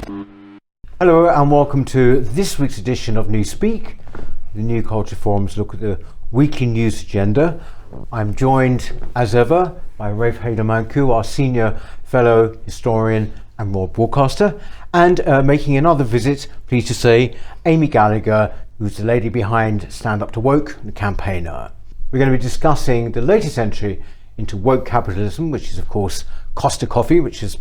Hello and welcome to this week's edition of Newspeak, the New Culture Forum's look at the weekly news agenda. I'm joined, as ever, by Rafe Heydel-Mankoo, our senior fellow historian and world broadcaster, and making another visit, pleased to say, Amy Gallagher, who's the lady behind Stand Up to Woke, the campaigner. We're going to be discussing the latest entry into woke capitalism, which is, of course, Costa Coffee, which has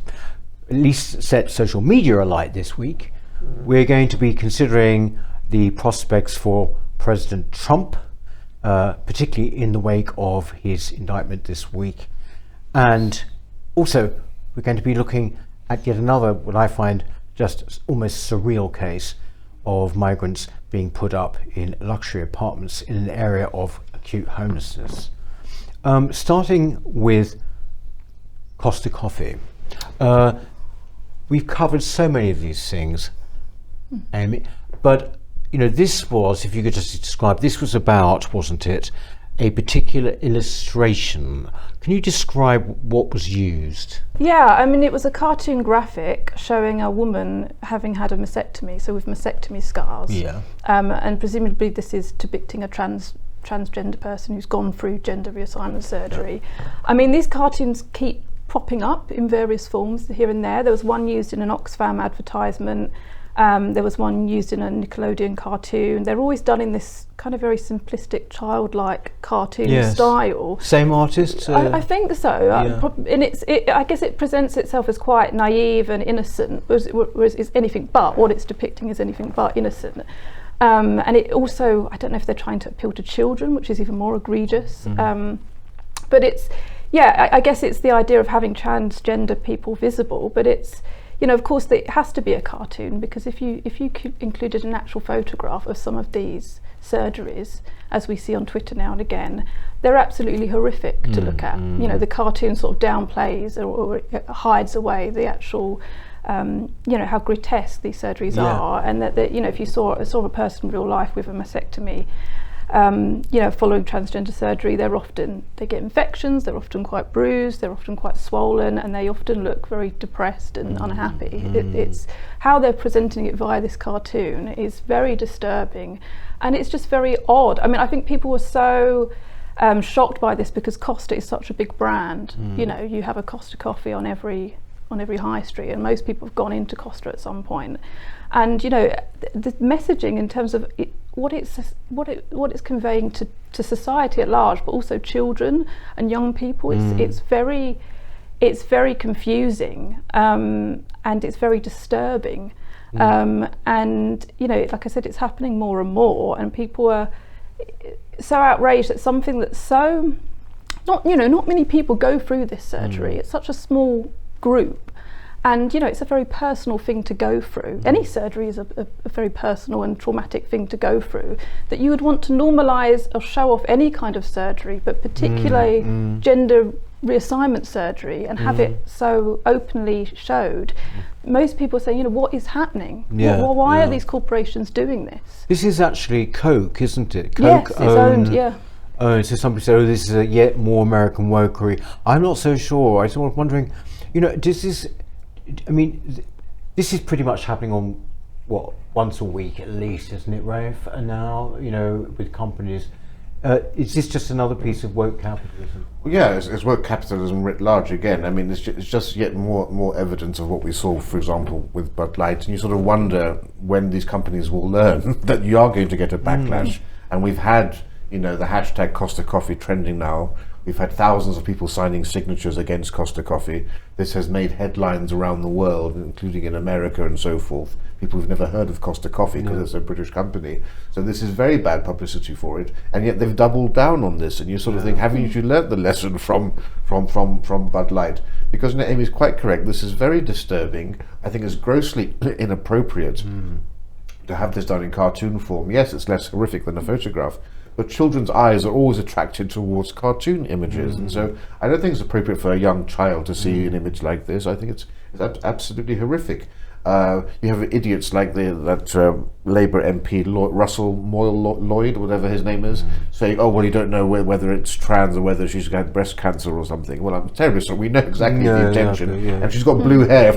at least set social media alight this week. We're going to be considering the prospects for President Trump, particularly in the wake of his indictment this week. And also, we're going to be looking at yet another, what I find just almost surreal case of migrants being put up in luxury apartments in an area of acute homelessness. Starting with Costa Coffee. We've covered so many of these things, Amy, but this was, if you could just describe, this was about, wasn't it, a particular illustration. Can you describe what was used? Yeah, I mean, it was a cartoon graphic showing a woman having had a mastectomy, so with mastectomy scars. Yeah. And presumably this is depicting a transgender person who's gone through gender reassignment surgery. Yeah. I mean, these cartoons keep popping up in various forms here and there. There was one used in an Oxfam advertisement. There was one used in a Nickelodeon cartoon. They're always done in this kind of very simplistic, childlike cartoon style. Same artist? I think so. Yeah. And I guess it presents itself as quite naive and innocent, whereas it's anything but. What it's depicting is anything but innocent. And it also, I don't know if they're trying to appeal to children, which is even more egregious. But it's, I guess it's the idea of having transgender people visible, but it's, of course, it has to be a cartoon, because if you included an actual photograph of some of these surgeries, as we see on Twitter now and again, they're absolutely horrific to look at. The cartoon sort of downplays or hides away the actual, how grotesque these surgeries are, and that if you saw a person in real life with a mastectomy, following transgender surgery, they get infections, they're often quite bruised, they're often quite swollen, and they often look very depressed and unhappy. It's how they're presenting it via this cartoon is very disturbing, and it's just very odd. I mean, I think people were so shocked by this because Costa is such a big brand. You have a Costa Coffee on every high street, and most people have gone into Costa at some point. And the messaging in terms of what it's conveying to society at large, but also children and young people, it's very confusing, and it's very disturbing. And like I said, it's happening more and more, and people are so outraged at something that's so not many people go through this surgery. It's such a small group, and it's a very personal thing to go through. Any surgery is a very personal and traumatic thing to go through, that you would want to normalise or show off any kind of surgery, but particularly gender reassignment surgery, and have it so openly showed. Most people say, what is happening? Why are these corporations doing this? This is actually Coke, isn't it? Coke, yes, it's owned, Oh, so somebody said, this is a yet more American wokery. I'm not so sure. I was wondering, this is pretty much happening on, once a week at least, isn't it, Rafe? And now, with companies. Is this just another piece of woke capitalism? Well, yeah, it's woke capitalism writ large again. I mean, it's just yet more evidence of what we saw, for example, with Bud Light. And you sort of wonder when these companies will learn that you are going to get a backlash. And we've had, the hashtag Costa Coffee trending now. We've had thousands of people signing signatures against Costa Coffee. This has made headlines around the world, including in America and so forth. People who've never heard of Costa Coffee because it's a British company. So this is very bad publicity for it, and yet they've doubled down on this. And you sort of think, haven't you learnt the lesson from Bud Light? Because Amy's quite correct. This is very disturbing. I think it's grossly inappropriate to have this done in cartoon form. Yes, it's less horrific than a photograph, but children's eyes are always attracted towards cartoon images, and so I don't think it's appropriate for a young child to see an image like this. I think it's absolutely horrific. You have idiots like that Labour MP Russell Moyle-Lloyd, whatever his name is, saying, "Oh well, you don't know whether it's trans or whether she's got breast cancer or something." Well, I'm terribly sorry. We know exactly the intention, and she's got blue hair. If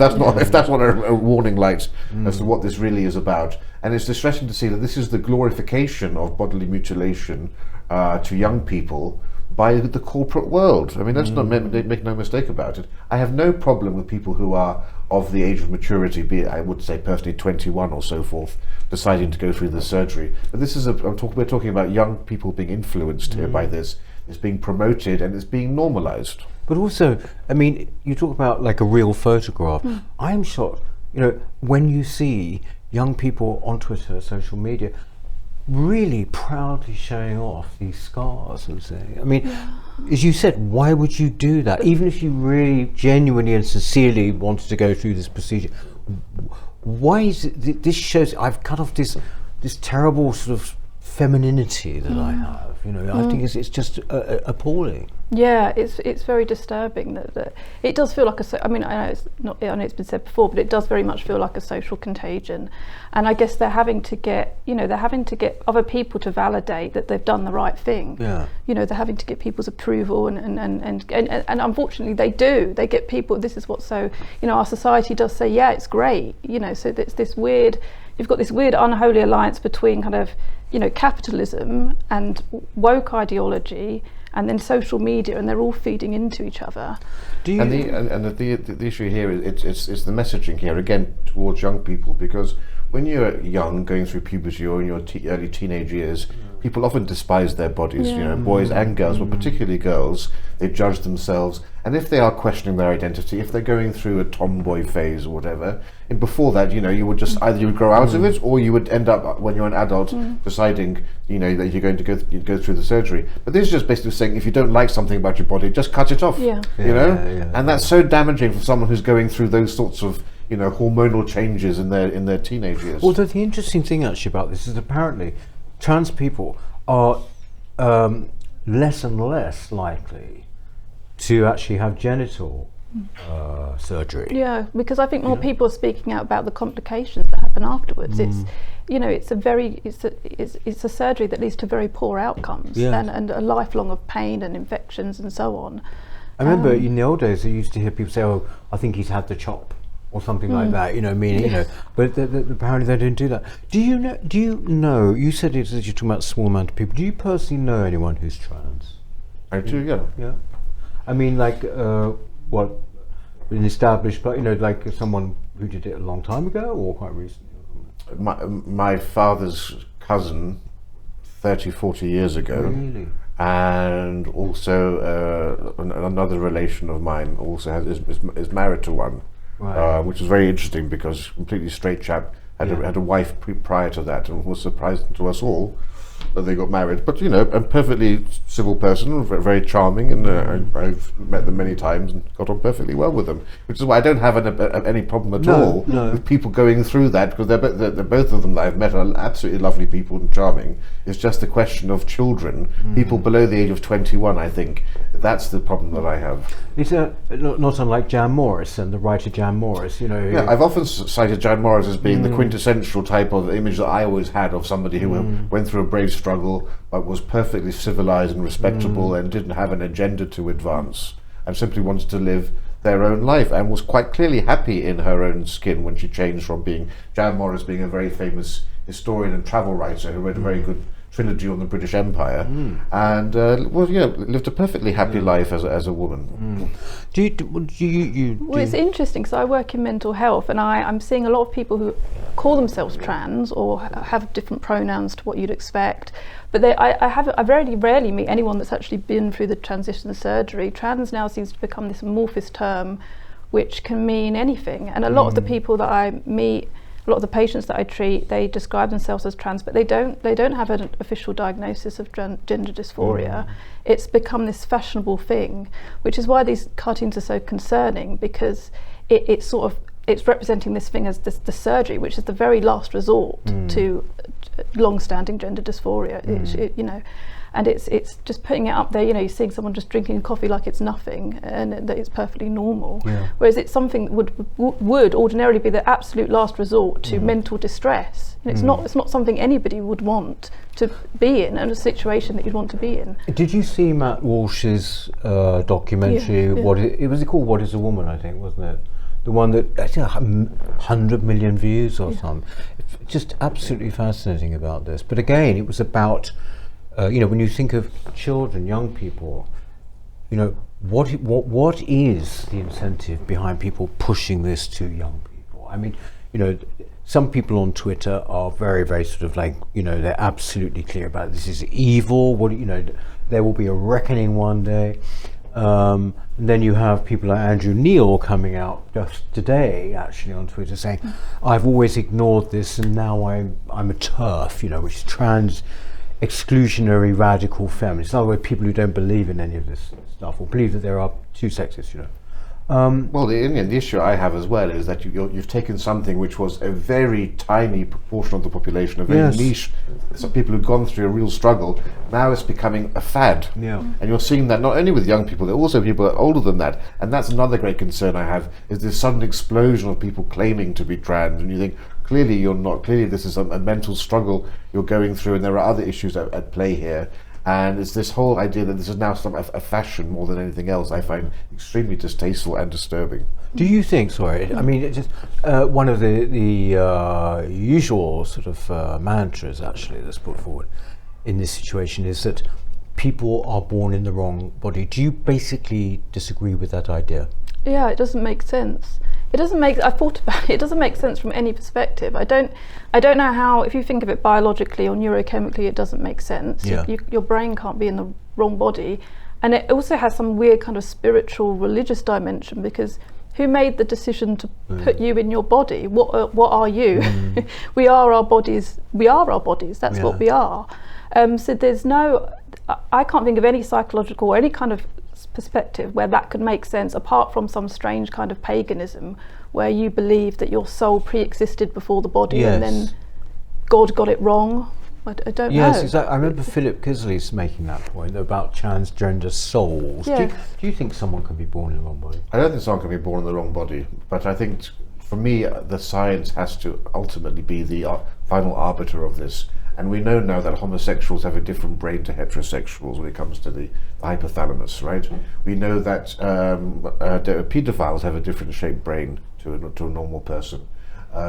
that's not a warning light as to what this really is about, and it's distressing to see that this is the glorification of bodily mutilation to young people by the corporate world. I mean, let's not make no mistake about it. I have no problem with people who are of the age of maturity, be it, I would say personally 21 or so forth, deciding to go through the surgery. But this is we're talking about young people being influenced here by this. It's being promoted and it's being normalized. But also, I mean, you talk about like a real photograph. I'm shocked, when you see young people on Twitter, social media, really proudly showing off these scars and saying, I mean, as you said, why would you do that? Even if you really genuinely and sincerely wanted to go through this procedure, why is it, this shows, I've cut off this terrible sort of femininity that I have, I think it's just appalling. Yeah, it's very disturbing that it does feel like I know it's been said before, but it does very much feel like a social contagion, and I guess they're having to get other people to validate that they've done the right thing. They're having to get people's approval, and unfortunately they get people. This is what's so our society does say, yeah, it's great, so it's this weird. You've got this weird unholy alliance between kind of capitalism and woke ideology, and then social media, and they're all feeding into each other. The issue here is it's the messaging here again towards young people, because when you're young, going through puberty or in your early teenage years, people often despise their bodies. Boys and girls, but particularly girls, they judge themselves, and if they are questioning their identity, if they're going through a tomboy phase or whatever, and before that, you would just either you would grow out of it, or you would end up when you're an adult deciding, that you're going to go through the surgery. But this is just basically saying, if you don't like something about your body, just cut it off. And that's so damaging for someone who's going through those sorts of hormonal changes in their teenage years. Although the interesting thing actually about this is apparently trans people are less and less likely to actually have genital surgery. Yeah, because I think more people are speaking out about the complications that happen afterwards. It's a surgery that leads to very poor outcomes and a lifelong of pain and infections and so on. I remember in the old days I used to hear people say, "Oh, I think he's had the chop," or something like that. But apparently they didn't do that. Do you know? You said you're talking about a small amount of people. Do you personally know anyone who's trans? I do, yeah. Yeah. I mean, like, an established, but like someone who did it a long time ago or quite recently. My father's cousin, 30-40 years ago. Really? And also another relation of mine also is married to one, which is very interesting because completely straight chap had a wife prior to that, and was surprising to us all that they got married. But a perfectly civil person, very charming, and I've met them many times and got on perfectly well with them. Which is why I don't have any problem at all with people going through that, because they're both of them that I've met are absolutely lovely people and charming. It's just a question of children, people below the age of 21. I think that's the problem that I have. It's not unlike Jan Morris and the writer Jan Morris. Yeah, I've often cited Jan Morris as being the quintessential type of image that I always had of somebody who went through a brave struggle, but was perfectly civilized and respectable and didn't have an agenda to advance, and simply wanted to live their own life, and was quite clearly happy in her own skin when she changed from being Jan Morris, being a very famous historian and travel writer who wrote a very good trilogy on the British Empire, and lived a perfectly happy life as a woman. Well, it's interesting because I work in mental health, and I'm seeing a lot of people who call themselves trans or have different pronouns to what you'd expect, but I very rarely meet anyone that's actually been through the transition surgery. Trans now seems to become this amorphous term which can mean anything, and a lot of the people that I meet, a lot of the patients that I treat, they describe themselves as trans, but they don't have an official diagnosis of gender dysphoria. It's become this fashionable thing, which is why these cartoons are so concerning, because it's representing this thing as the surgery, which is the very last resort to long-standing gender dysphoria. And it's just putting it up there, you're seeing someone just drinking coffee like it's nothing and that it's perfectly normal. Yeah. Whereas it's something that would ordinarily be the absolute last resort to mental distress. It's not something anybody would want to be in, and a situation that you'd want to be in. Did you see Matt Walsh's documentary? Yeah. It was called What Is a Woman, I think, wasn't it? The one that I think 100 million views or something. It's just absolutely fascinating about this. But again, it was about when you think of children, young people, what is the incentive behind people pushing this to young people? I mean, some people on Twitter are very, very sort of like, they're absolutely clear about it. This is evil. There will be a reckoning one day. And then you have people like Andrew Neil coming out just today, actually, on Twitter saying, "I've always ignored this, and now I'm a TERF," which is trans exclusionary radical feminists. In other words, people who don't believe in any of this stuff or believe that there are two sexes. Well, the issue I have as well is that you've taken something which was a very tiny proportion of the population, a very niche, some people who've gone through a real struggle. Now it's becoming a fad. Yeah. And you're seeing that not only with young people, there are also people older than that. And that's another great concern I have, is this sudden explosion of people claiming to be trans. And you think, clearly you're not. Clearly this is a mental struggle you're going through, and there are other issues at play here. And it's this whole idea that this is now a fashion more than anything else I find extremely distasteful and disturbing. Do you think, I mean, it's just one of the usual sort of mantras actually that's put forward in this situation is that people are born in the wrong body. Do you basically disagree with that idea? Yeah, it doesn't make sense. I thought about it. It doesn't make sense from any perspective. I don't know how. If you think of it biologically or neurochemically, it doesn't make sense. Yeah. Your brain can't be in the wrong body, and it also has some weird kind of spiritual, religious dimension. Because who made the decision to put you in your body? What are you? We are our bodies. We are our bodies. That's what we are. So there's no. I can't think of any psychological or any kind of perspective where that could make sense, apart from some strange kind of paganism where you believe that your soul pre-existed before the body and then God got it wrong. I don't know. Yes, exactly. I remember Philip Kisley's making that point about transgender souls. Yeah. Do you think someone can be born in the wrong body? I don't think someone can be born in the wrong body, but I think for me the science has to ultimately be the final arbiter of this. And we know now that homosexuals have a different brain to heterosexuals when it comes to the hypothalamus, right? We know that pedophiles have a different shaped brain to a normal person.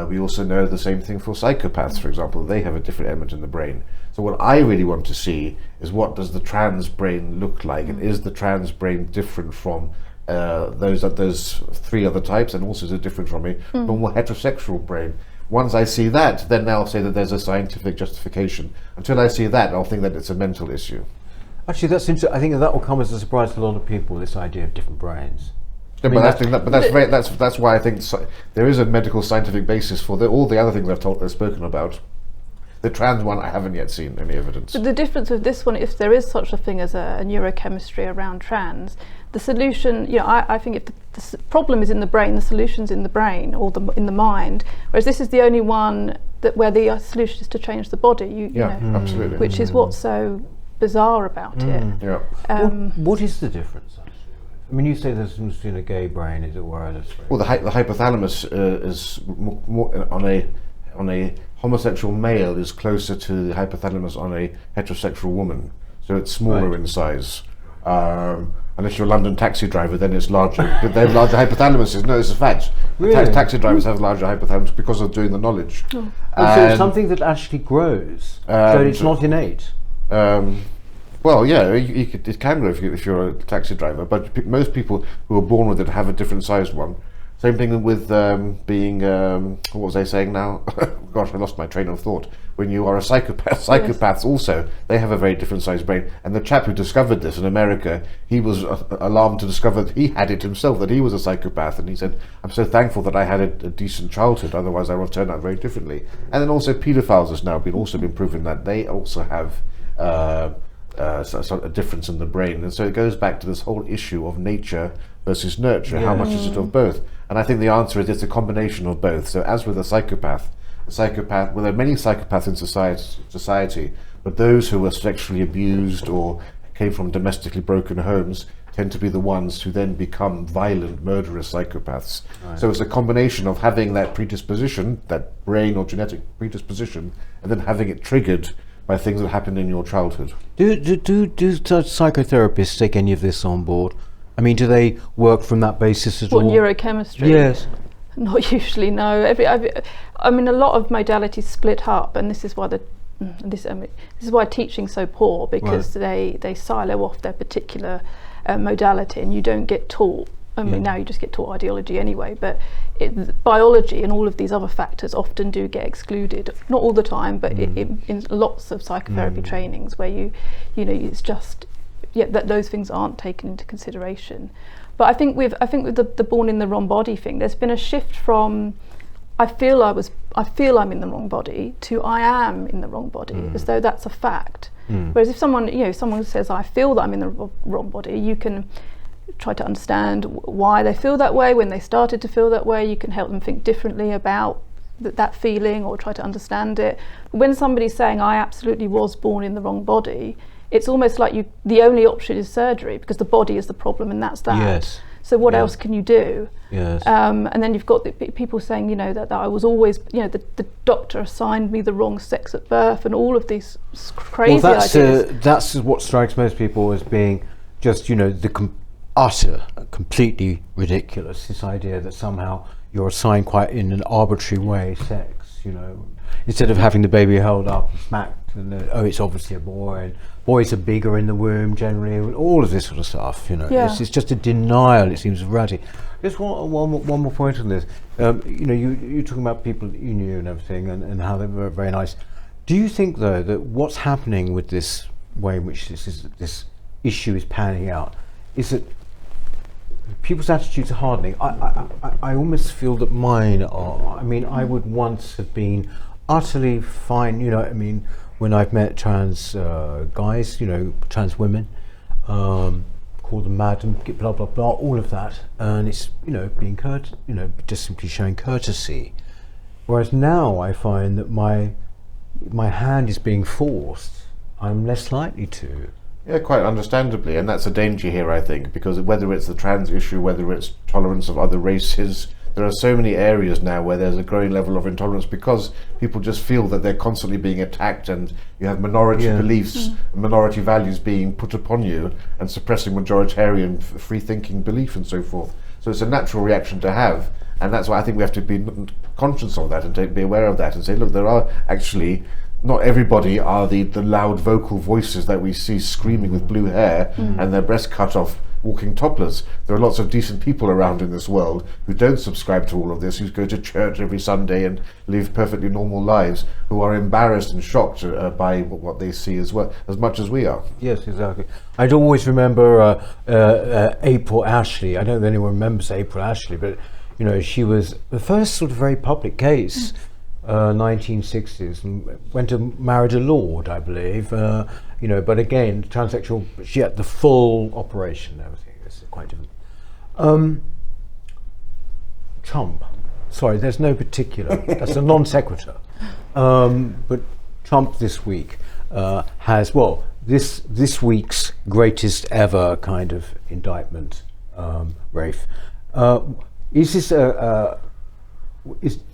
We also know the same thing for psychopaths, for example. They have a different element in the brain. So what I really want to see is, what does the trans brain look like? And is the trans brain different from those three other types, and also is it different from a normal heterosexual brain? Once I see that, then I'll say that there's a scientific justification. Until I see that, I'll think that it's a mental issue. Actually, that's interesting. I think that will come as a surprise to a lot of people, this idea of different brains. Yeah, that's why I think there is a medical scientific basis for all the other things I've spoken about. The trans one, I haven't yet seen any evidence. But the difference with this one, if there is such a thing as a neurochemistry around trans, the solution, I think if the problem is in the brain, the solution's in the brain or in the mind. Whereas this is the only one where the solution is to change the body. Absolutely. Which is what's so bizarre about it. Yeah. What is the difference? I mean, you say there's between a gay brain, as it were. Well, the hypothalamus is more on a homosexual male is closer to the hypothalamus on a heterosexual woman, so it's smaller in size. Unless you're a London taxi driver, then it's larger. They have larger hypothalamuses. No, it's a fact. Really? Taxi drivers have larger hypothalamus because of doing the knowledge. So it's something that actually grows. So it's not innate. Well, yeah, it can grow if you're a taxi driver, but most people who are born with it have a different sized one. Same thing with being, what was I saying now? Gosh, I lost my train of thought. When you are a psychopath, psychopaths also, they have a very different sized brain. And the chap who discovered this in America, he was alarmed to discover that he had it himself, that he was a psychopath. And he said, I'm so thankful that I had a decent childhood, otherwise I would have turned out very differently. And then also pedophiles has now been proven that they also have a difference in the brain. And so it goes back to this whole issue of nature versus nurture. How much is it of both? And I think the answer is it's a combination of both. So as with a psychopath, well, there are many psychopaths in society, but those who were sexually abused or came from domestically broken homes tend to be the ones who then become violent, murderous psychopaths. Right. So it's a combination of having that predisposition, that brain or genetic predisposition, and then having it triggered by things that happened in your childhood. Do psychotherapists take any of this on board? I mean, do they work from that basis at all? What, neurochemistry? Yes. Not usually, no. I mean, a lot of modalities split up, and this is why this is why teaching's so poor, because they silo off their particular modality, and you don't get taught. I mean, now you just get taught ideology anyway, but biology and all of these other factors often do get excluded. Not all the time, but in lots of psychotherapy trainings where you know, it's just that those things aren't taken into consideration. But I think with the born in the wrong body thing, there's been a shift from I feel I'm in the wrong body to I am in the wrong body, as though that's a fact. Whereas if someone says I feel that I'm in the wrong body, you can try to understand why they feel that way, when they started to feel that way. You can help them think differently about that feeling, or try to understand it. When somebody's saying I absolutely was born in the wrong body, it's almost like the only option is surgery, because the body is the problem, and that's that. Yes. So what else can you do? Yes. And then you've got the people saying, you know, that I was always, you know, the doctor assigned me the wrong sex at birth, and all of these crazy ideas. That's what strikes most people as being just, you know, completely ridiculous. This idea that somehow you're assigned quite in an arbitrary way sex, you know, instead of having the baby held up and smacked, and it's obviously a boy, and boys are bigger in the womb generally, all of this sort of stuff, you know. It's just a denial, it seems, of reality. Just one more point on this. You know, you're talking about people that you knew and everything, and how they were very nice. Do you think, though, that what's happening with this way in which this issue is panning out is that people's attitudes are hardening? I almost feel that mine are. I mean, I would once have been utterly fine, you know, I mean, when I've met trans guys, you know, trans women, call them madam, blah blah blah, all of that, and it's, you know, being you know, just simply showing courtesy. Whereas now I find that my hand is being forced. I'm less likely to. Yeah, quite understandably, and that's a danger here, I think, because whether it's the trans issue, whether it's tolerance of other races, there are so many areas now where there's a growing level of intolerance, because people just feel that they're constantly being attacked, and you have minority beliefs, minority values being put upon you, and suppressing majoritarian free-thinking belief and so forth. So it's a natural reaction to have, and that's why I think we have to be conscious of that, and be aware of that, and say, look, there are actually, not everybody are the loud vocal voices that we see screaming with blue hair and their breasts cut off, walking topless. There are lots of decent people around in this world who don't subscribe to all of this, who go to church every Sunday and live perfectly normal lives, who are embarrassed and shocked by what they see as well, as much as we are. Yes, exactly. I'd always remember April Ashley. I don't know if anyone remembers April Ashley, but, you know, she was the first sort of very public case, 1960s, and married a lord, I believe. You know, but again, transsexual. She had the full operation and everything. It's quite different. Trump. Sorry, there's no particular. That's a non sequitur. But Trump this week has, well, this week's greatest ever kind of indictment. Rafe, is this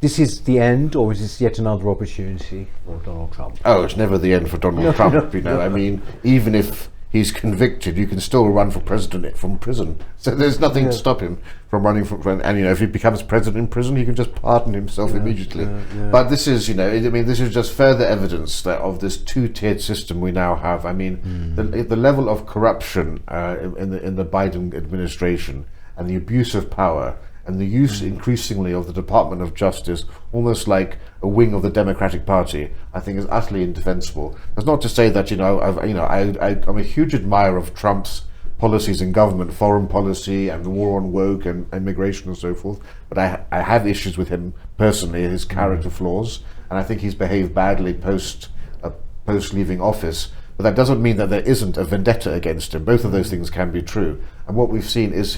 this is the end, or is this yet another opportunity for Donald Trump? Oh, it's never the end for Donald Trump, you know. I mean, even if he's convicted, you can still run for president from prison. So there's nothing to stop him from running and, you know, if he becomes president in prison, he can just pardon himself immediately. But this is, you know, I mean, this is just further evidence that of this two-tiered system we now have. I mean, the level of corruption in the Biden administration, and the abuse of power, and the use increasingly of the Department of Justice, almost like a wing of the Democratic Party, I think is utterly indefensible. That's not to say that, you know, I'm a huge admirer of Trump's policies in government, foreign policy, and the war on woke and immigration and so forth. But I have issues with him personally, his character flaws, and I think he's behaved badly post leaving office. But that doesn't mean that there isn't a vendetta against him. Both of those things can be true. And what we've seen is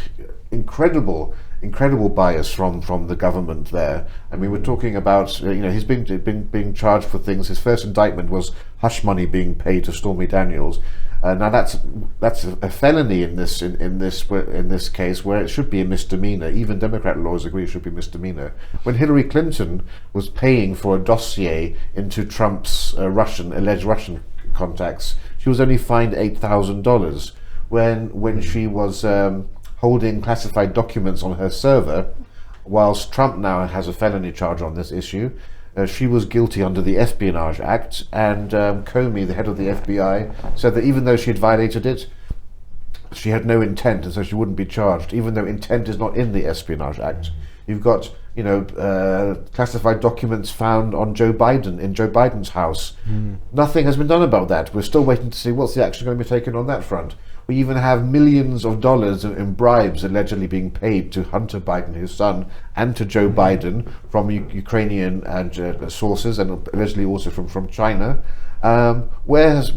incredible incredible bias from the government there. I mean, we're talking about he's being charged for things. His first indictment was hush money being paid to Stormy Daniels. Now that's a felony in this case, where it should be a misdemeanor. Even Democrat lawyers agree it should be a misdemeanor. When Hillary Clinton was paying for a dossier into Trump's alleged Russian contacts, she was only fined $8,000. When she was holding classified documents on her server, whilst Trump now has a felony charge on this issue, she was guilty under the Espionage Act, and Comey, the head of the FBI, said that even though she had violated it, she had no intent, and so she wouldn't be charged, even though intent is not in the Espionage Act. You've got classified documents found on Joe Biden, in Joe Biden's house. Nothing has been done about that. We're still waiting to see what's the action going to be taken on that front. We even have millions of dollars in bribes allegedly being paid to Hunter Biden, his son, and to Joe Biden from Ukrainian sources, and allegedly also from China. Where has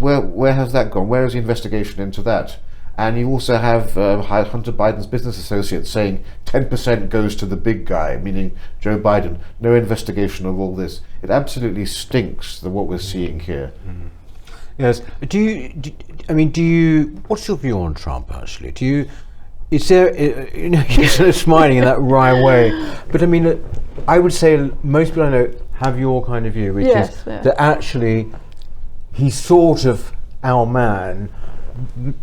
that gone? Where is the investigation into that? And you also have Hunter Biden's business associates saying 10% goes to the big guy, meaning Joe Biden. No investigation of all this. It absolutely stinks, what we're seeing here. Yes. What's your view on Trump, actually? Is there, you're sort of smiling in that wry way, but I mean, I would say most people I know have your kind of view, which is that actually he's sort of our man,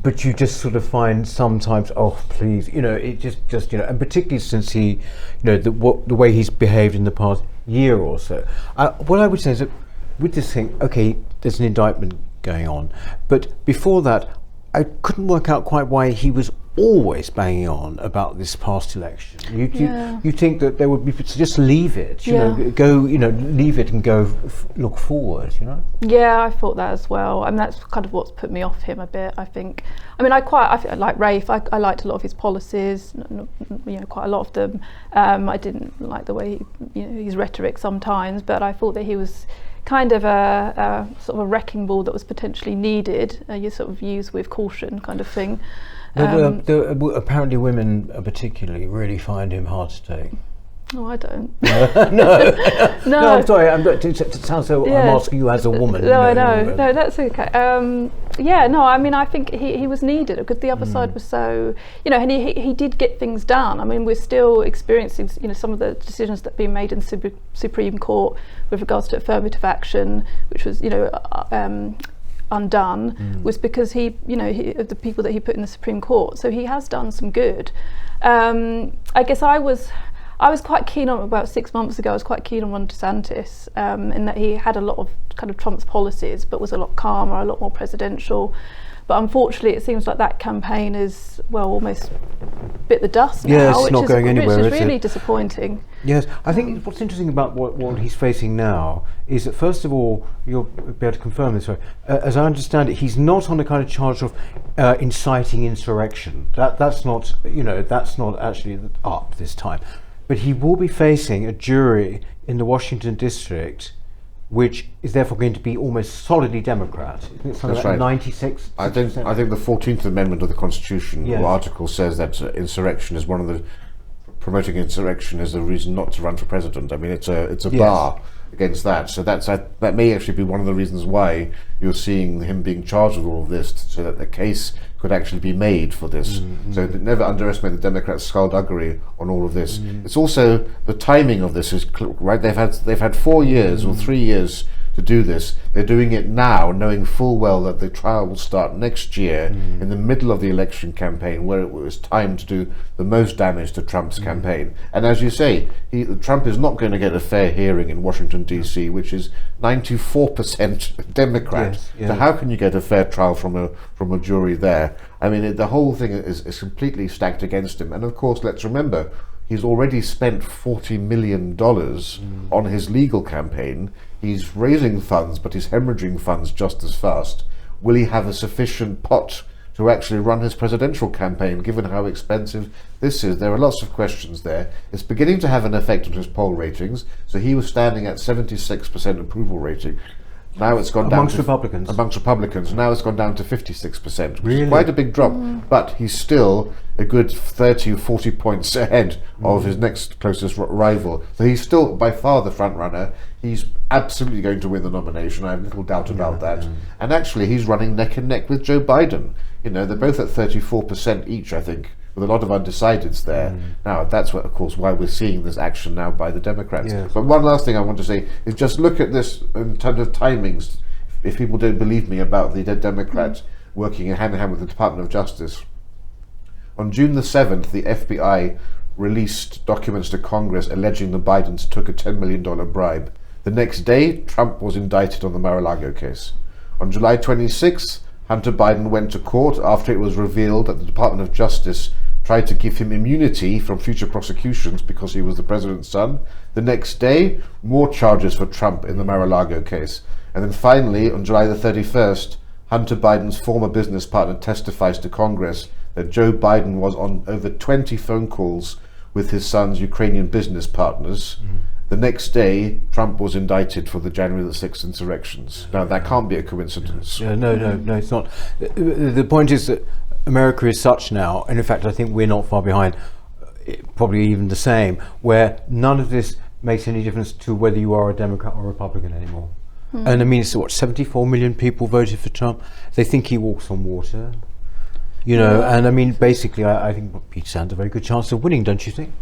but you just sort of find sometimes, oh please, it just and particularly since he, the way he's behaved in the past year or so. What I would say is that with this thing, okay, there's an indictment going on, but before that, I couldn't work out quite why he was always banging on about this past election. You think that there would be, so just leave it, leave it and go look forward, Yeah, I thought that as well. I mean, that's kind of what's put me off him a bit, I think. I mean, I like Rafe. I liked a lot of his policies, quite a lot of them. I didn't like the way his rhetoric sometimes, but I thought that he was kind of a sort of a wrecking ball that was potentially needed. You sort of use with caution, kind of thing. Apparently women particularly really find him hard to take. Oh, I don't. No, I'm sorry. It sounds so. I'm asking you as a woman. No, I know. No, that's okay. I mean, I think he was needed because the other side was so, and he did get things done. I mean, we're still experiencing, some of the decisions that have been made in Supreme Court with regards to affirmative action, which was, undone, was because the people that he put in the Supreme Court. So he has done some good. I guess I was quite keen on, about 6 months ago, I was quite keen on Ron DeSantis, in that he had a lot of kind of Trump's policies, but was a lot calmer, a lot more presidential. But unfortunately, it seems like that campaign is, almost bit the dust now. Yes, it's not going anywhere, which is really disappointing. Yes, I think what's interesting about what he's facing now is that, first of all, you'll be able to confirm this, as I understand it, he's not on a kind of charge of inciting insurrection. That's not actually up this time. But he will be facing a jury in the Washington district, which is therefore going to be almost solidly Democrat. That's right. 96. I think the 14th Amendment of the Constitution or article says that promoting insurrection is a reason not to run for president. I mean, it's a bar against that. So that may actually be one of the reasons why you're seeing him being charged with all of this, so that the case could actually be made for this. So never underestimate the Democrats' skullduggery on all of this. It's also the timing of this is right. They've had 4 years or 3 years to do this. They're doing it now, knowing full well that the trial will start next year in the middle of the election campaign, where it was time to do the most damage to Trump's campaign. And as you say, Trump is not going to get a fair hearing in Washington D.C., which is 94% Democrat. So how can you get a fair trial from a jury there? I mean, the whole thing is completely stacked against him. And of course, let's remember, he's already spent $40 million on his legal campaign. He's raising funds, but he's hemorrhaging funds just as fast. Will he have a sufficient pot to actually run his presidential campaign, given how expensive this is? There are lots of questions there. It's beginning to have an effect on his poll ratings. So he was standing at 76% approval rating. Now it's gone down amongst Republicans. Amongst Republicans, now it's gone down to 56%, which Really? is quite a big drop. But he's still a good 30 or 40 points ahead of his next closest rival. So he's still by far the front runner. He's absolutely going to win the nomination. I have little doubt about that. And actually, he's running neck and neck with Joe Biden. You know, they're both at 34% each, I think, with a lot of undecideds there. Now, that's what, of course, why we're seeing this action now by the Democrats. Yes. But one last thing I want to say is just look at this in terms of timings. If people don't believe me about the Democrats working hand in hand with the Department of Justice. On June the 7th, the FBI released documents to Congress alleging the Bidens took a $10 million bribe. The next day, Trump was indicted on the Mar-a-Lago case. On July 26th, Hunter Biden went to court after it was revealed that the Department of Justice tried to give him immunity from future prosecutions because he was the president's son. The next day, more charges for Trump in the Mar-a-Lago case. And then finally, on July the 31st, Hunter Biden's former business partner testifies to Congress that Joe Biden was on over 20 phone calls with his son's Ukrainian business partners. The next day, Trump was indicted for the January the 6th insurrections. Now, that can't be a coincidence. No, it's not. The point is that America is such now, and in fact, I think we're not far behind, probably even the same, where none of this makes any difference to whether you are a Democrat or Republican anymore. And I mean, it's what, 74 million people voted for Trump. They think he walks on water, you know. And I mean, basically, I think Pete stands a very good chance of winning, don't you think?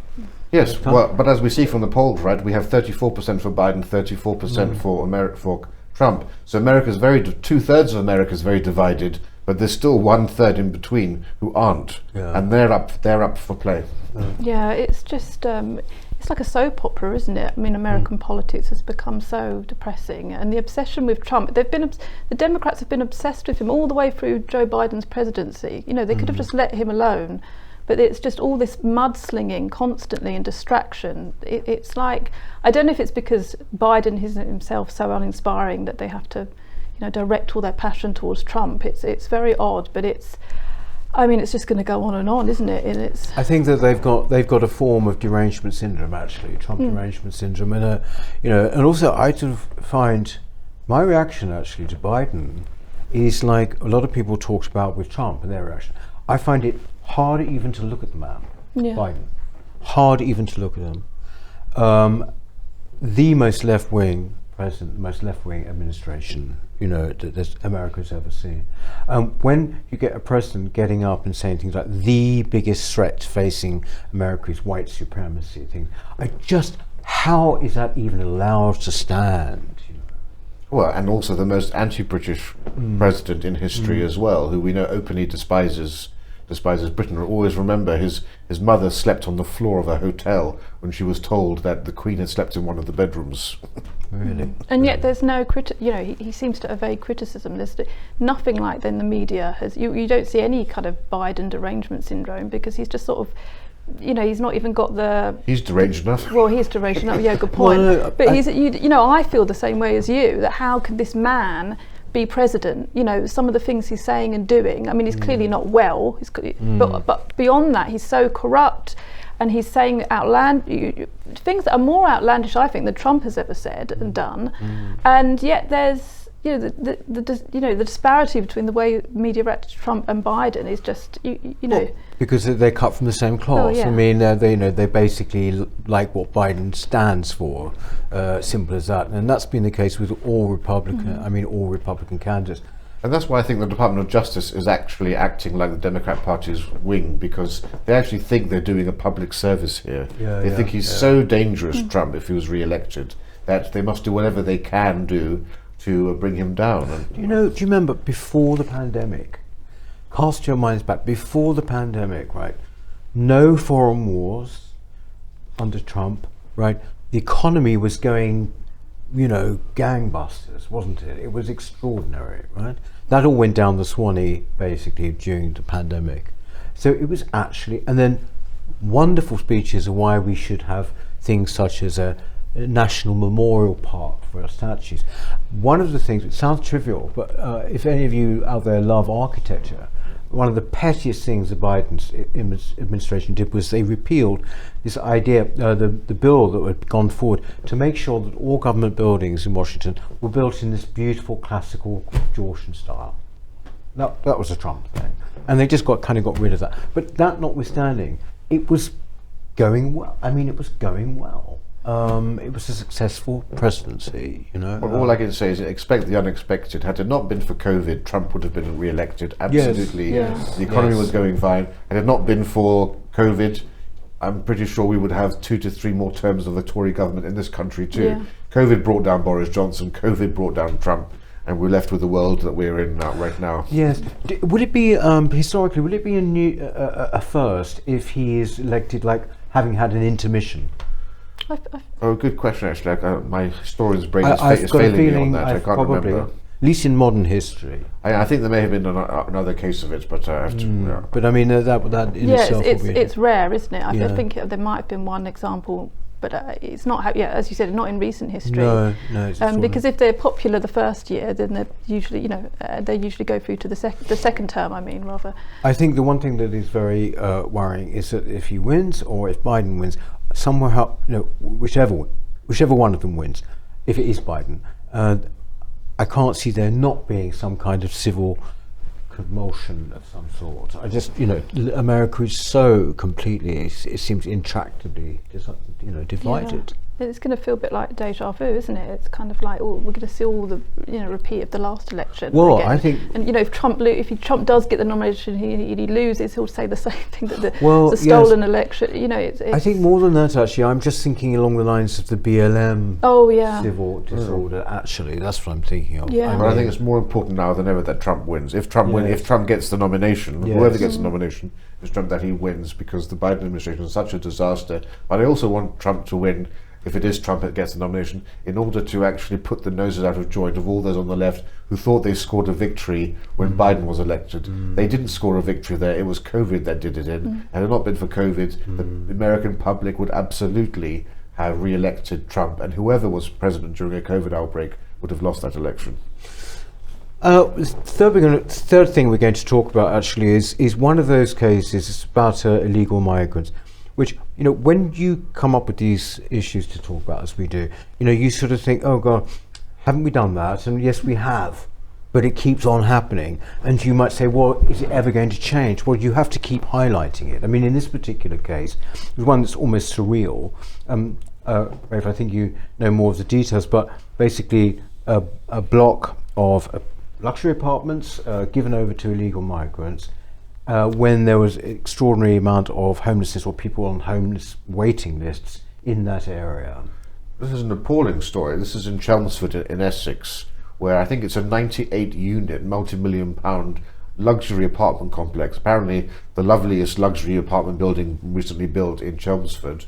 Yes, well, but as we see from the polls, right, we have 34% for Biden, 34% for Trump. So America's two-thirds of America is very divided, but there's still 1/3 in between who aren't, and they're up for play. Yeah, it's just it's like a soap opera, isn't it? I mean, American politics has become so depressing, and the obsession with Trump. The Democrats have been obsessed with him all the way through Joe Biden's presidency. You know, they could have just let him alone. But it's just all this mudslinging constantly and distraction. It's like, I don't know if it's because Biden is himself so uninspiring that they have to, you know, direct all their passion towards Trump. It's very odd, but it's just going to go on and on, isn't it? And I think that they've got a form of derangement syndrome, actually, Trump derangement syndrome, and you know, and also I sort of find my reaction actually to Biden is like a lot of people talked about with Trump and their reaction. I find it hard even to look at the man, Biden. Hard even to look at him. The most left-wing president, the most left-wing administration, you know, that America's ever seen. When you get a president getting up and saying things like the biggest threat facing America is white supremacy, how is that even allowed to stand? You know? Well, and also the most anti-British president in history as well, who we know openly despises Britain. Always remember his mother slept on the floor of a hotel when she was told that the Queen had slept in one of the bedrooms. Really? And yet there's no he seems to evade criticism. There's nothing like that in the media. You don't see any kind of Biden derangement syndrome, because he's just sort of, you know, he's not even got the... He's deranged enough. Well, he's deranged enough, yeah, good point. But I feel the same way as you, that how could this man be president? You know, some of the things he's saying and doing, I mean, he's clearly not well, but beyond that, he's so corrupt, and he's saying things that are more outlandish, I think, than Trump has ever said and done. And yet there's, you know, the disparity between the way media react to Trump and Biden is just, you know. Well, because they're cut from the same cloth. I mean, they basically like what Biden stands for, simple as that. And that's been the case with all Republican candidates. And that's why I think the Department of Justice is actually acting like the Democrat Party's wing, because they actually think they're doing a public service here. They think he's so dangerous, Trump, if he was re-elected, that they must do whatever they can do to bring him down. And do you remember before the pandemic? Cast your minds back before the pandemic, right? No foreign wars under Trump, right? The economy was going, you know, gangbusters, wasn't it? It was extraordinary, right? That all went down the Swanee basically during the pandemic. So it was actually, and then wonderful speeches of why we should have things such as a national memorial park for our statues. One of the things, it sounds trivial, but if any of you out there love architecture, one of the pettiest things the Biden administration did was they repealed this idea, the bill that had gone forward to make sure that all government buildings in Washington were built in this beautiful classical Georgian style. That was a Trump thing, and they just got rid of that. But that notwithstanding, it was going well. I mean, it was going well. It was a successful presidency, you know. Well, all I can say is expect the unexpected. Had it not been for COVID, Trump would have been re-elected. Absolutely. Yes. The economy was going fine. Had it not been for COVID, I'm pretty sure we would have 2 to 3 more terms of the Tory government in this country too. Yeah. COVID brought down Boris Johnson, COVID brought down Trump, and we're left with the world that we're in right now. Yes. Would it be, historically, would it be a first if he is elected, like, having had an intermission? Oh, good question, actually. My historian's brain is I've got failing a me on feeling that. I can't probably, remember. at least in modern history. I think there may have been another case of it, but I have to... Yeah. But I mean, that in itself will be... it's rare, isn't it? I Yeah. think there might have been one example, but it's not, as you said, not in recent history. No, it's because if they're popular the first year, then they're usually, they usually go through to the second term. I mean, rather. I think the one thing that is very worrying is that if he wins, or if Biden wins, somehow, whichever one of them wins, if it is Biden, I can't see there not being some kind of civil commotion of some sort. I just, America is so completely, it seems intractably, divided. Yeah. It's going to feel a bit like deja vu, isn't it? It's kind of like, we're going to see all the, repeat of the last election. Well, again. I think, and if Trump does get the nomination, he loses, he'll say the same thing, that it's a stolen election. It's I think more than that, actually, I'm just thinking along the lines of the BLM. Civil disorder. Actually, that's what I'm thinking of. Yeah. But I think it's more important now than ever that Trump wins. If Trump gets the nomination, whoever gets the nomination, it's Trump that he wins, because the Biden administration is such a disaster. But I also want Trump to win, if it is Trump that gets the nomination, in order to actually put the noses out of joint of all those on the left who thought they scored a victory when Biden was elected. They didn't score a victory there. It was COVID that did it in. Had it not been for COVID, the American public would absolutely have re-elected Trump, and whoever was president during a COVID outbreak would have lost that election. Third thing we're going to talk about actually is one of those cases. It's about illegal migrants, which, when you come up with these issues to talk about, as we do, you sort of think, oh God, haven't we done that? And yes, we have, but it keeps on happening. And you might say, well, is it ever going to change? Well, you have to keep highlighting it. I mean, in this particular case, there's one that's almost surreal. Rafe, I think you know more of the details, but basically a block of luxury apartments given over to illegal migrants when there was an extraordinary amount of homelessness, or people on homeless waiting lists in that area. This is an appalling story. This is in Chelmsford in Essex, where I think it's a 98-unit, multi-million pound luxury apartment complex. Apparently the loveliest luxury apartment building recently built in Chelmsford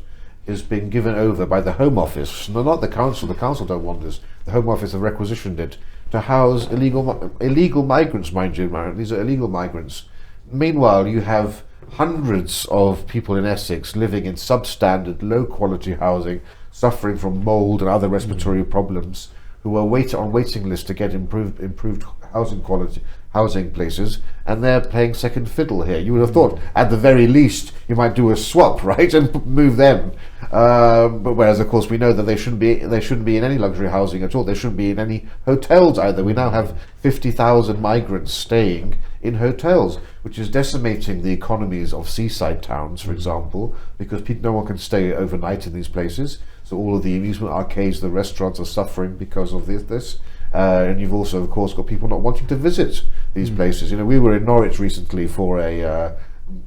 is being given over by the Home Office. No, not the council. The council don't want this. The Home Office have requisitioned it to house illegal migrants, mind you. These are illegal migrants. Meanwhile, you have hundreds of people in Essex living in substandard, low-quality housing, suffering from mould and other respiratory problems, who are on waiting lists to get improved housing places, and they're playing second fiddle here. You would have thought, at the very least, you might do a swap, right, and move them. But whereas, of course, we know that they shouldn't be in any luxury housing at all. They shouldn't be in any hotels either. We now have 50,000 migrants staying in hotels, which is decimating the economies of seaside towns, for example, because no one can stay overnight in these places. So all of the amusement arcades, the restaurants are suffering because of this. And you've also, of course, got people not wanting to visit these places. We were in Norwich recently for a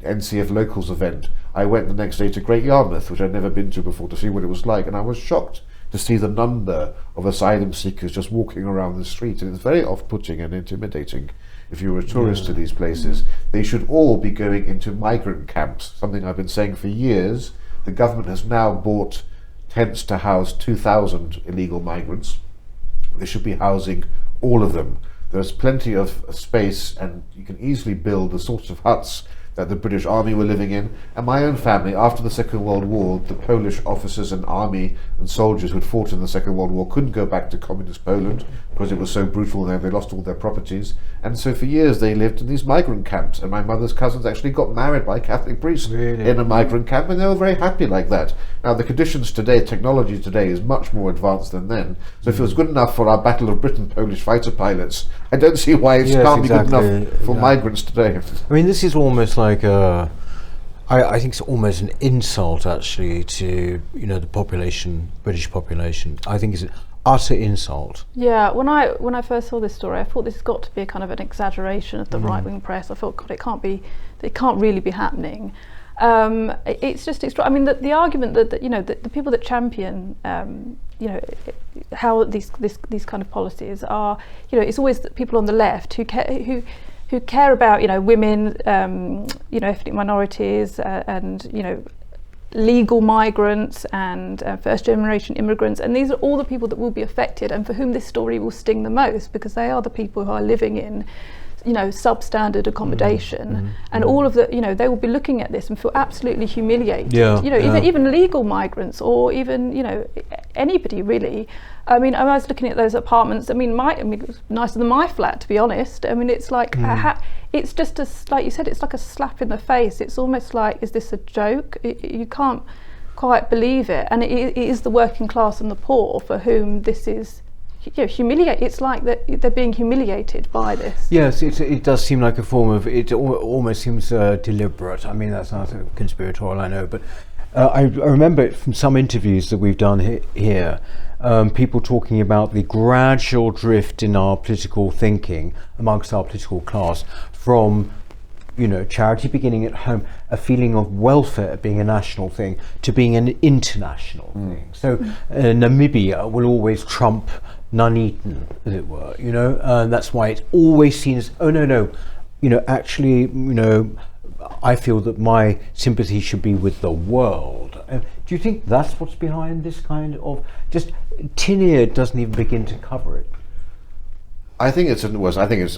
NCF Locals event. I went the next day to Great Yarmouth, which I'd never been to before, to see what it was like, and I was shocked to see the number of asylum seekers just walking around the street, and it's very off-putting and intimidating. If you're a tourist to these places, they should all be going into migrant camps, something I've been saying for years. The government has now bought tents to house 2,000 illegal migrants. They should be housing all of them. There's plenty of space, and you can easily build the sorts of huts that the British Army were living in. And my own family, after the Second World War, the Polish officers and army and soldiers who had fought in the Second World War couldn't go back to communist Poland because it was so brutal there. They lost all their properties. And so for years they lived in these migrant camps. And my mother's cousins actually got married by a Catholic priest in a migrant camp, and they were very happy like that. Now the conditions today, technology today is much more advanced than then. So if it was good enough for our Battle of Britain Polish fighter pilots, I don't see why it can't be good enough for migrants today. I mean, this is almost like I think it's almost an insult actually to the population, British population. I think it's an utter insult. Yeah, when I first saw this story, I thought this has got to be a kind of an exaggeration of the right-wing press. I thought, God, it can't really be happening. It's just extra. I mean, the argument that the people that champion how these kind of policies are, it's always the people on the left who care about women, ethnic minorities, and legal migrants and first generation immigrants, and these are all the people that will be affected and for whom this story will sting the most, because they are the people who are living in substandard accommodation, and all of the they will be looking at this and feel absolutely humiliated. Even legal migrants, or even anybody really. I mean, I was looking at those apartments. I mean, it was nicer than my flat, to be honest. I mean, it's like it's just like you said, it's like a slap in the face. It's almost like, is this a joke? You can't quite believe it, and it is the working class and the poor for whom this is humiliate. It's like that they're being humiliated by this. Yes, it does seem like a form of, it almost seems deliberate. I mean, that's not conspiratorial, I know, but I remember it from some interviews that we've done here, people talking about the gradual drift in our political thinking amongst our political class from charity beginning at home, a feeling of welfare being a national thing, to being an international thing. So Namibia will always trump Nuneaton, as it were, and that's why it's always seen as, oh no, actually, I feel that my sympathy should be with the world. Do you think that's what's behind this kind of, just tin ear doesn't even begin to cover it? I think I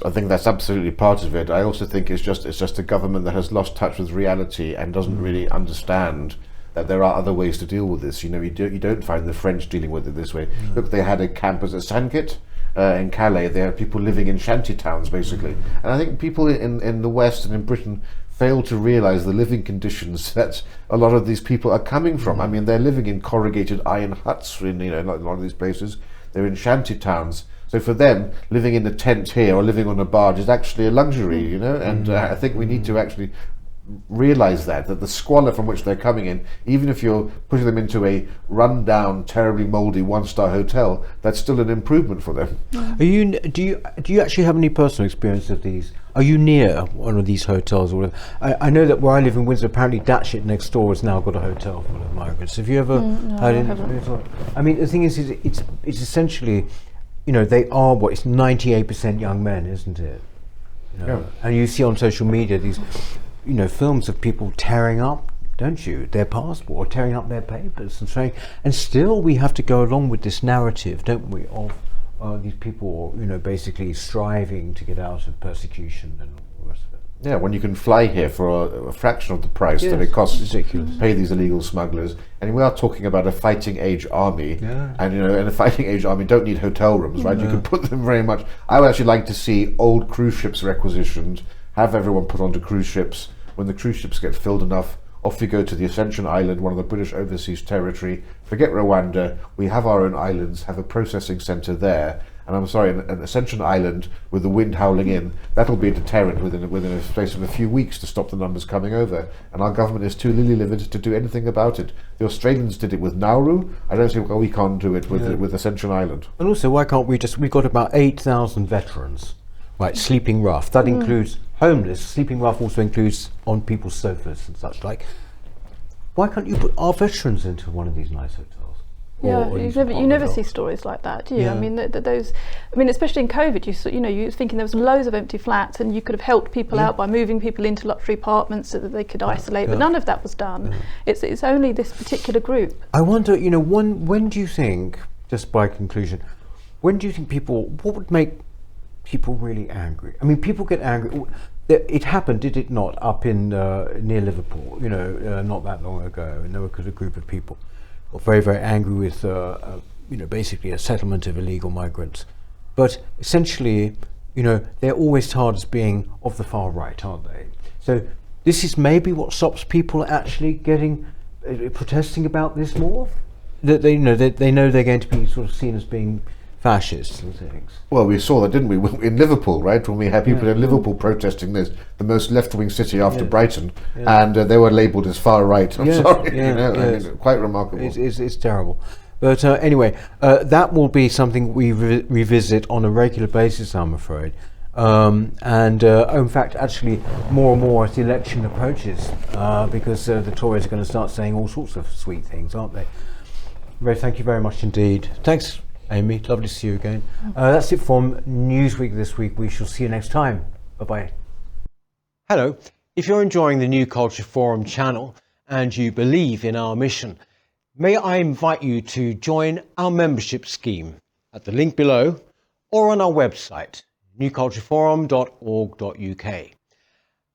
think that's absolutely part of it. I also think it's just a government that has lost touch with reality and doesn't really understand that there are other ways to deal with this. You don't find the French dealing with it this way. Look, they had a campus at Saint-Kitts in Calais. They had people living in shanty towns, basically. And I think people in the West and in Britain fail to realise the living conditions that a lot of these people are coming from. I mean, they're living in corrugated iron huts in a lot of these places. They're in shanty towns. So for them, living in a tent here or living on a barge is actually a luxury, and I think we need to actually realise that the squalor from which they're coming in, even if you're putting them into a run-down, terribly mouldy one-star hotel, that's still an improvement for them. Do you actually have any personal experience of these? Are you near one of these hotels or whatever? I know that where I live in Windsor, apparently Datchet next door has now got a hotel full of migrants. Have you ever had any experience? I mean, the thing is it's essentially, they are it's 98% young men, isn't it? And you see on social media these films of people tearing up, don't you, their passport, or tearing up their papers and saying, and still we have to go along with this narrative, don't we, of these people, basically striving to get out of persecution and all the rest of it. Yeah, when you can fly here for a fraction of the price that it costs to pay these illegal smugglers. And we are talking about a fighting age army, and and a fighting age army don't need hotel rooms, right? You can put them very much. I would actually like to see old cruise ships requisitioned, have everyone put onto cruise ships. When the cruise ships get filled enough, off we go to the Ascension Island, one of the British overseas territory. Forget Rwanda, we have our own islands, have a processing centre there. And I'm sorry, an Ascension Island with the wind howling in, that'll be a deterrent within a space of a few weeks to stop the numbers coming over. And our government is too lily-livered to do anything about it. The Australians did it with Nauru. I don't see why we can't do it with Ascension Island. And also, why can't we've got about 8,000 veterans, right, sleeping rough. That includes homeless. Sleeping rough also includes on people's sofas and such like. Why can't you put our veterans into one of these nice hotels? Yeah, you never see stories like that, do you? I mean, especially in COVID, you're thinking there was loads of empty flats, and you could have helped people out by moving people into luxury apartments so that they could isolate. But none of that was done. It's only this particular group. I wonder, when do you think, just by conclusion, what would make people really angry? I mean, people get angry. it happened, did it not, up in near Liverpool, not that long ago, and there was a group of people who got very, very angry with, basically a settlement of illegal migrants. But essentially, they're always tarred as being of the far right, aren't they? So this is maybe what stops people actually protesting about this more. That they know they're going to be sort of seen as being fascists and things. Well, we saw that, didn't we, in Liverpool, right? When we had people in Liverpool protesting this, the most left-wing city after Brighton, and they were labelled as far right. I'm sorry, quite remarkable. It's terrible. But anyway, that will be something we revisit on a regular basis, I'm afraid. In fact, actually, more and more as the election approaches, because the Tories are going to start saying all sorts of sweet things, aren't they? Ray, thank you very much indeed. Thanks, Amy. Lovely to see you again. That's it from Newsweek this week. We shall see you next time. Bye-bye. Hello. If you're enjoying the New Culture Forum channel and you believe in our mission, may I invite you to join our membership scheme at the link below or on our website, newcultureforum.org.uk.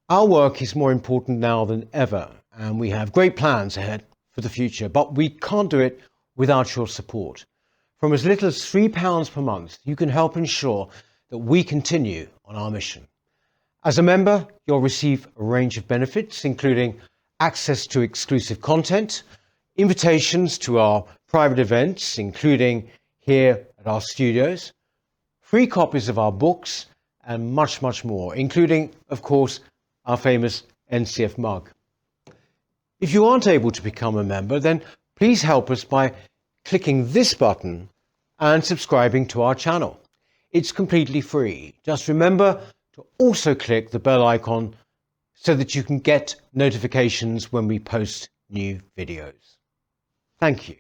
Our work is more important now than ever, and we have great plans ahead for the future, but we can't do it without your support. From as little as £3 per month, you can help ensure that we continue on our mission. As a member, you'll receive a range of benefits, including access to exclusive content, invitations to our private events, including here at our studios, free copies of our books, and much, much more, including, of course, our famous NCF mug. If you aren't able to become a member, then please help us by clicking this button and subscribing to our channel. It's completely free. Just remember to also click the bell icon so that you can get notifications when we post new videos. Thank you.